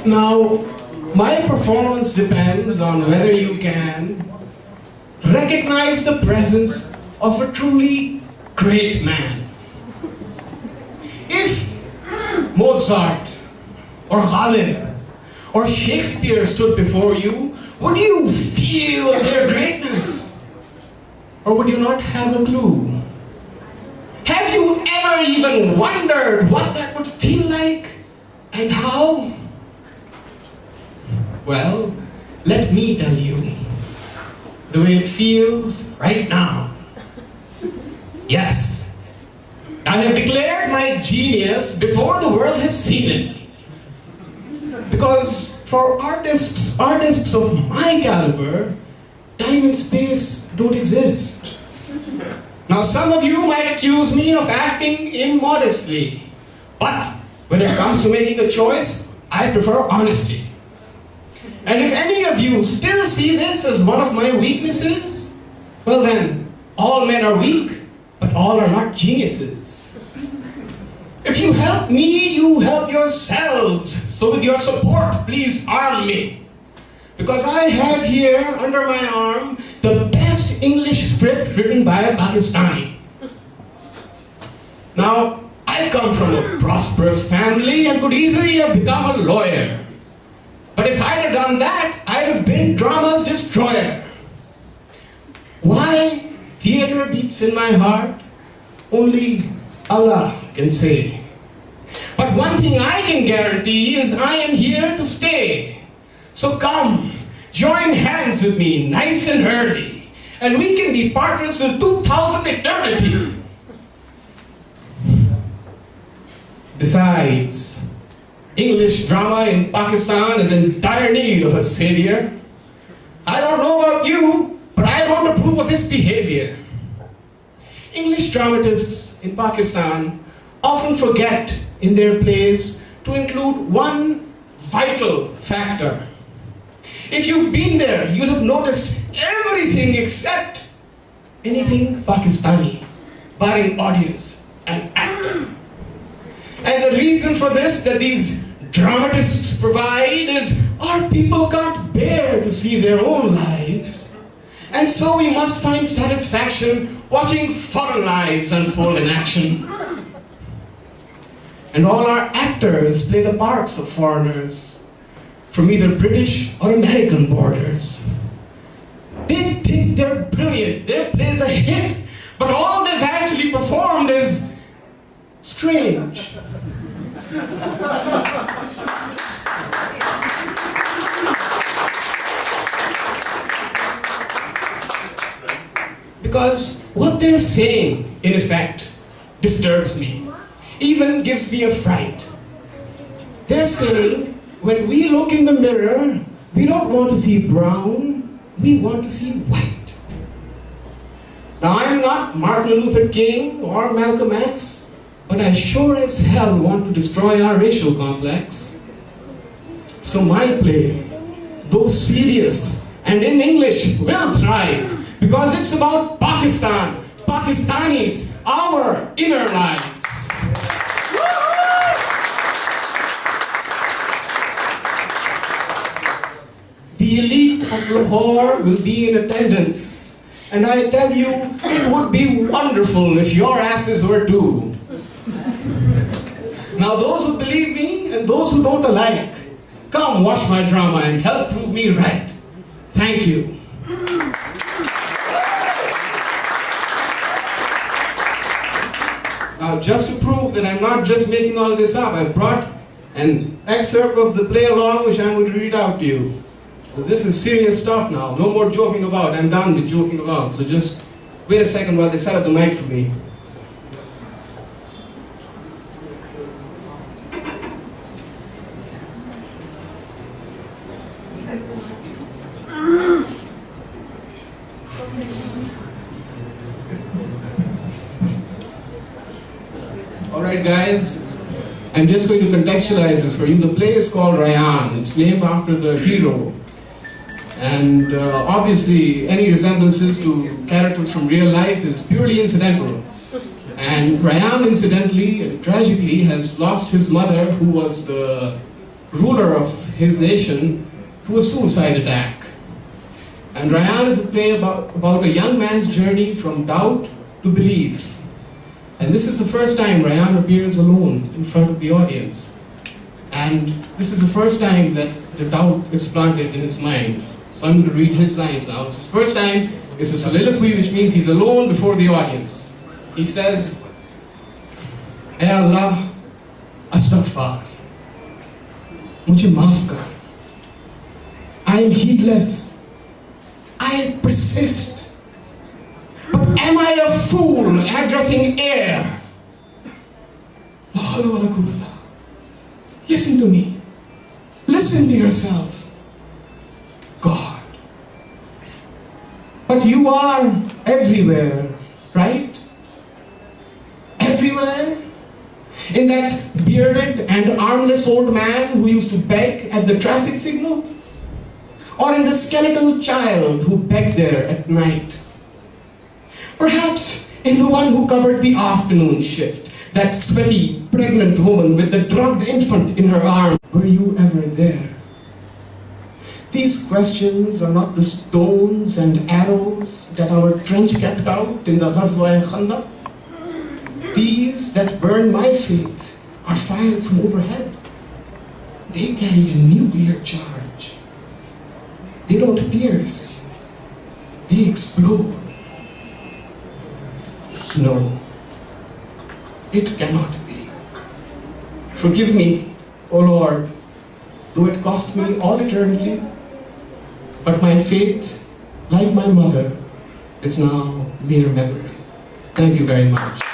Now, my performance depends on whether you can recognize the presence of a truly great man. If Mozart or Khalid or Shakespeare stood before you, would you feel their greatness? Or would you not have a clue? Have you ever even wondered what that would feel like and how? Well, let me tell you the way it feels right now. Yes, I have declared my genius before the world has seen it. Because for artists of my caliber, time and space don't exist. Now some of you might accuse me of acting immodestly, but when it comes to making a choice, I prefer honesty. And if any of you still see this as one of my weaknesses, well then, all men are weak, but all are not geniuses. If you help me, you help yourselves. So with your support, please arm me. Because I have here under my arm the best English script written by a Pakistani. Now, I come from a prosperous family and could easily have become a lawyer. But if I'd have done that, I'd have been drama's destroyer. Why theater beats in my heart? Only Allah can say. But one thing I can guarantee is I am here to stay. So come, join hands with me nice and early, and we can be partners till 2000 eternity. Besides, English drama in Pakistan is in dire need of a savior. I don't know about you, but I don't approve of his behavior. English dramatists in Pakistan often forget in their plays to include one vital factor. If you've been there, you'll have noticed everything except anything Pakistani, barring audience and actor. And the reason for this that these dramatists provide is our people can't bear to see their own lives. And so we must find satisfaction watching foreign lives unfold in action. And all our actors play the parts of foreigners from either British or American borders. They think they're brilliant, their play's a hit, but all they've actually performed is strange. Because what they're saying, in effect, disturbs me, even gives me a fright. They're saying, when we look in the mirror, we don't want to see brown, we want to see white. Now, I'm not Martin Luther King or Malcolm X, but I sure as hell want to destroy our racial complex. So my play, though serious and in English, will thrive, because it's about Pakistan, Pakistanis, our inner lives. The elite of Lahore will be in attendance, and I tell you, it would be wonderful if your asses were too. Now those who believe me and those who don't alike, come watch my drama and help prove me right. Thank you. Now, just to prove that I'm not just making all of this up, I've brought an excerpt of the play along which I'm going to read out to you. So this is serious stuff now. No more joking about. I'm done with joking about. So just wait a second while they set up the mic for me. Alright guys, I'm just going to contextualize this for you. The play is called Rayyan. It's named after the hero. And obviously any resemblances to characters from real life is purely incidental. And Rayyan incidentally and tragically has lost his mother, who was the ruler of his nation to a suicide attack. And Rayyan is a play about a young man's journey from doubt to belief. And this is the first time Rayyan appears alone in front of the audience. And this is the first time that the doubt is planted in his mind. So I'm going to read his lines now. This first time is a soliloquy, which means he's alone before the audience. He says, "Hey Allah, astaghfar. Mujhe maaf kar. I am heedless. I persist. But am I a fool addressing air? La hawla wa la quwwata. Listen to me. Listen to yourself. God. But you are everywhere, right? Everywhere? In that bearded and armless old man who used to beg at the traffic signal? Or in the skeletal child who begged there at night? Perhaps in the one who covered the afternoon shift, that sweaty, pregnant woman with the drugged infant in her arms. Were you ever there? These questions are not the stones and arrows that our trench kept out in the Ghazwa-e-Khandaq. These that burn my faith are fired from overhead. They carry a nuclear charge. They don't pierce. They explode. No, it cannot be. Forgive me, O Lord, though it cost me all eternity, but my faith, like my mother, is now mere memory. Thank you very much.